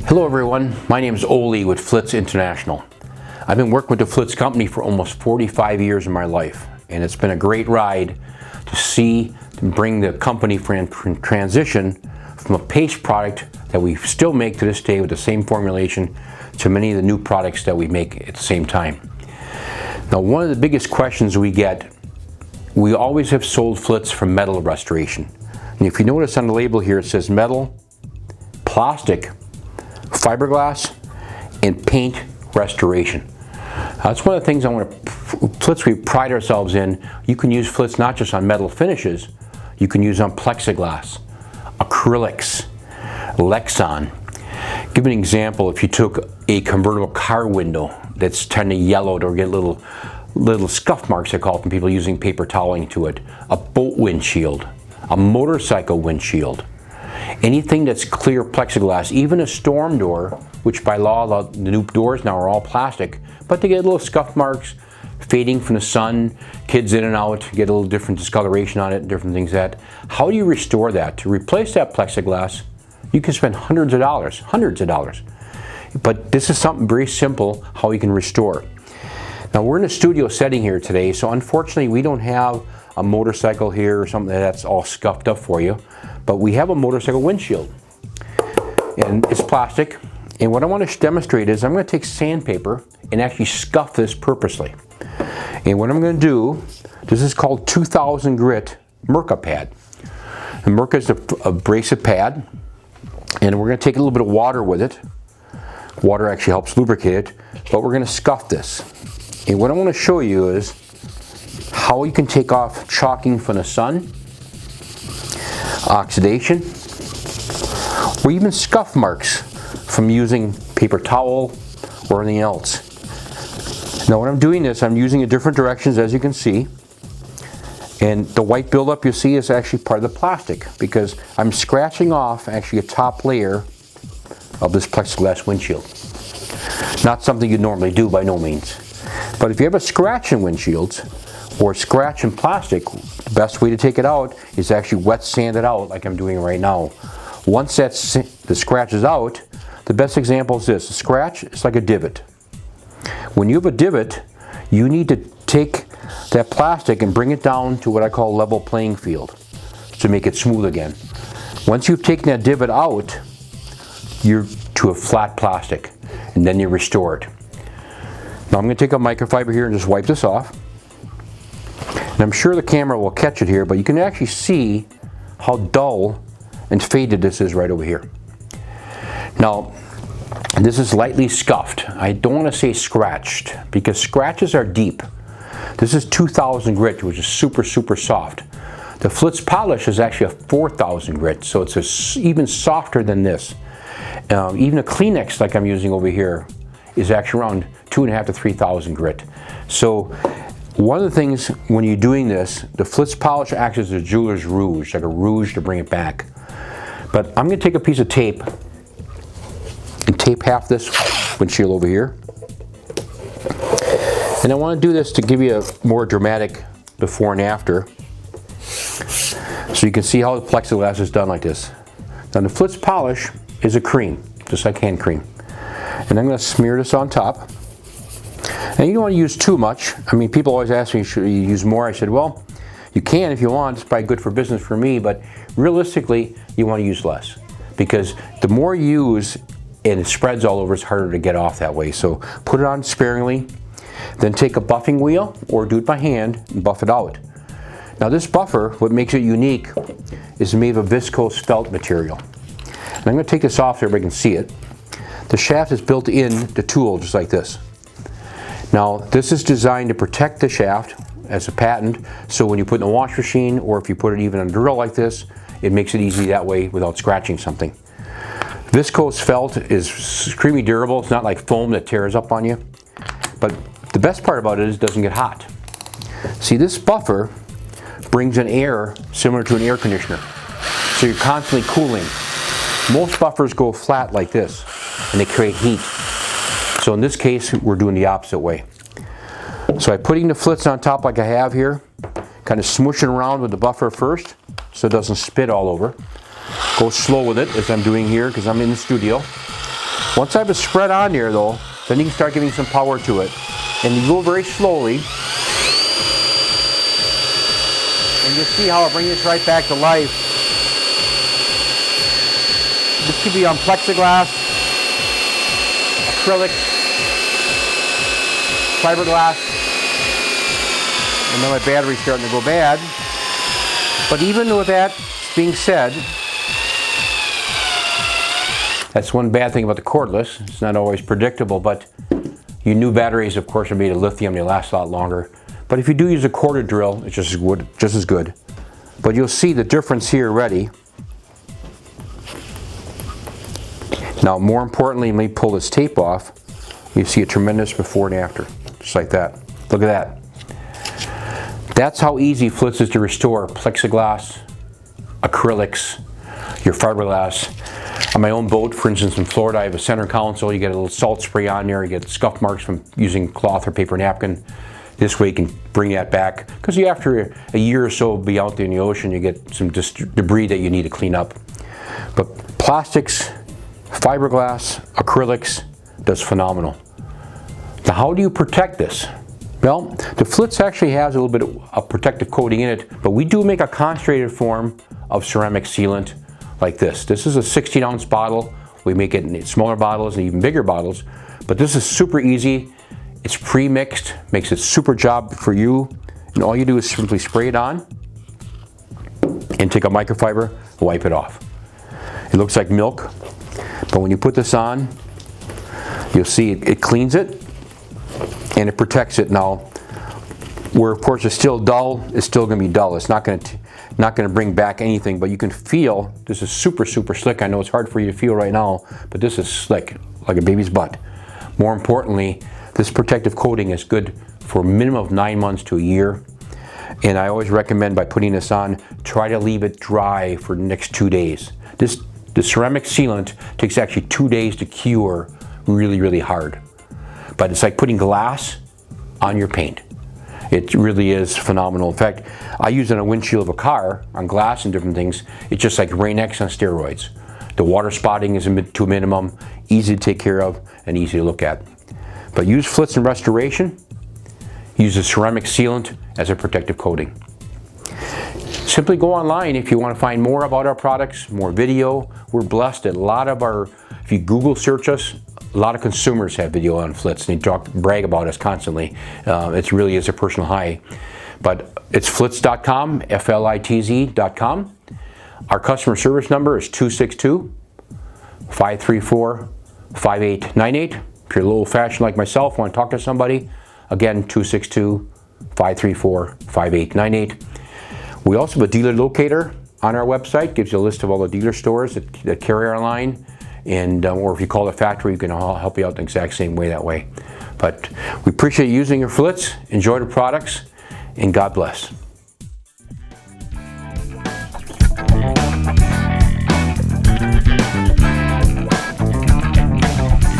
Hello everyone, my name is Olie with Flitz International. I've been working with the Flitz company for almost 45 years in my life, and it's been a great ride to see and bring the company from transition from a paste product that we still make to this day with the same formulation to many of the new products that we make at the same time. Now, one of the biggest questions we get, we always have sold Flitz for metal restoration. And if you notice on the label here, it says metal, plastic, fiberglass, and paint restoration. That's one of the things Flitz we pride ourselves in. You can use Flitz not just on metal finishes, you can use on plexiglass, acrylics, Lexan. Give an example, if you took a convertible car window that's kind of yellowed or get little scuff marks, I call it, from people using paper toweling to it, a boat windshield, a motorcycle windshield, anything that's clear plexiglass, even a storm door, which by law the new doors now are all plastic, but they get little scuff marks, fading from the sun, kids in and out, get a little different discoloration on it, different things that. How do you restore that? To replace that plexiglass, you can spend hundreds of dollars. But this is something very simple how you can restore. Now we're in a studio setting here today, so unfortunately we don't have a motorcycle here or something that's all scuffed up for you, but we have a motorcycle windshield, and it's plastic. And what I want to demonstrate is I'm going to take sandpaper and actually scuff this purposely. And what I'm going to do, this is called 2000 grit Mirka pad. And Mirka is an abrasive pad, and we're going to take a little bit of water with it. Water actually helps lubricate it, but we're going to scuff this. And what I want to show you is how you can take off chalking from the sun, oxidation, or even scuff marks from using paper towel or anything else. Now when I'm doing this, I'm using it different directions, as you can see, and the white buildup you see is actually part of the plastic because I'm scratching off actually a top layer of this plexiglass windshield. Not something you normally do by no means, but if you have a scratch in windshields or scratch in plastic, the best way to take it out is actually wet sand it out like I'm doing right now. Once the scratch is out, the best example is this. A scratch is like a divot. When you have a divot, you need to take that plastic and bring it down to what I call level playing field to make it smooth again. Once you've taken that divot out, you're to a flat plastic, and then you restore it. Now I'm going to take a microfiber here and just wipe this off. And I'm sure the camera will catch it here, but you can actually see how dull and faded this is right over here. Now, this is lightly scuffed. I don't want to say scratched because scratches are deep. This is 2000 grit, which is super soft. The Flitz polish is actually a 4000 grit, so it's even softer than this. Even a Kleenex like I'm using over here is actually around 2,500 to 3,000 grit. So one of the things when you're doing this, the Flitz polish acts as a jeweler's rouge, like a rouge to bring it back. But I'm going to take a piece of tape and tape half this windshield over here. And I want to do this to give you a more dramatic before and after, so you can see how the plexiglass is done like this. Now the Flitz polish is a cream, just like hand cream. And I'm going to smear this on top. And you don't want to use too much. I mean, people always ask me, should you use more? I said, well, you can if you want. It's probably good for business for me, but realistically, you want to use less. Because the more you use and it spreads all over, it's harder to get off that way. So put it on sparingly, then take a buffing wheel or do it by hand and buff it out. Now this buffer, what makes it unique, is made of a viscose felt material. And I'm going to take this off so everybody can see it. The shaft is built in the tool just like this. Now this is designed to protect the shaft as a patent, so when you put it in a wash machine or if you put it even on a drill like this, it makes it easy that way without scratching something. Viscose felt is extremely durable. It's not like foam that tears up on you. But the best part about it is it doesn't get hot. See, this buffer brings in air similar to an air conditioner. So you're constantly cooling. Most buffers go flat like this and they create heat. So in this case, we're doing the opposite way. So I'm putting the Flitz on top like I have here, kind of smooshing around with the buffer first so it doesn't spit all over. Go slow with it as I'm doing here because I'm in the studio. Once I have it spread on there though, then you can start giving some power to it. And you go very slowly. And you'll see how I'll bring this right back to life. This could be on plexiglass, acrylic, fiberglass, and then my battery's starting to go bad. But even with that being said, that's one bad thing about the cordless. It's not always predictable, but your new batteries, of course, are made of lithium. They last a lot longer. But if you do use a corded drill, it's just as good. But you'll see the difference here already. Now, more importantly, let me pull this tape off. You see a tremendous before and after, just like that. Look at that. That's how easy Flitz is to restore plexiglass, acrylics, your fiberglass. On my own boat, for instance, in Florida, I have a center console. You get a little salt spray on there. You get scuff marks from using cloth or paper napkin. This way you can bring that back. Because after a year or so be out there in the ocean, you get some debris that you need to clean up. But plastics, fiberglass, acrylics, does phenomenal. Now, how do you protect this? Well, the Flitz actually has a little bit of protective coating in it, but we do make a concentrated form of ceramic sealant like this. This is a 16-ounce bottle. We make it in smaller bottles and even bigger bottles, but this is super easy. It's pre-mixed, makes it super job for you, and all you do is simply spray it on and take a microfiber, wipe it off. It looks like milk, but when you put this on, you'll see it cleans it and it protects it. Now, where of course it's still dull, it's still going to be dull. It's not going to bring back anything, but you can feel this is super slick. I know it's hard for you to feel right now, but this is slick like a baby's butt. More importantly, this protective coating is good for a minimum of 9 months to a year. And I always recommend by putting this on, try to leave it dry for the next 2 days. The ceramic sealant takes actually 2 days to cure really hard. But it's like putting glass on your paint. It really is phenomenal. In fact, I use it on a windshield of a car, on glass and different things. It's just like Rain-X on steroids. The water spotting is to a minimum, easy to take care of, and easy to look at. But use Flitz in restoration, use the ceramic sealant as a protective coating. Simply go online if you want to find more about our products, more video. We're blessed that if you Google search us, a lot of consumers have video on Flitz and they brag about us constantly. It really is a personal high. But it's flitz.com, Flitz.com. Our customer service number is 262-534-5898. If you're a little old-fashioned like myself, want to talk to somebody, again, 262-534-5898. We also have a dealer locator on our website. Gives you a list of all the dealer stores that carry our line. And or if you call the factory, we can help you out the exact same way that way. But we appreciate you using your Flitz. Enjoy the products, and God bless.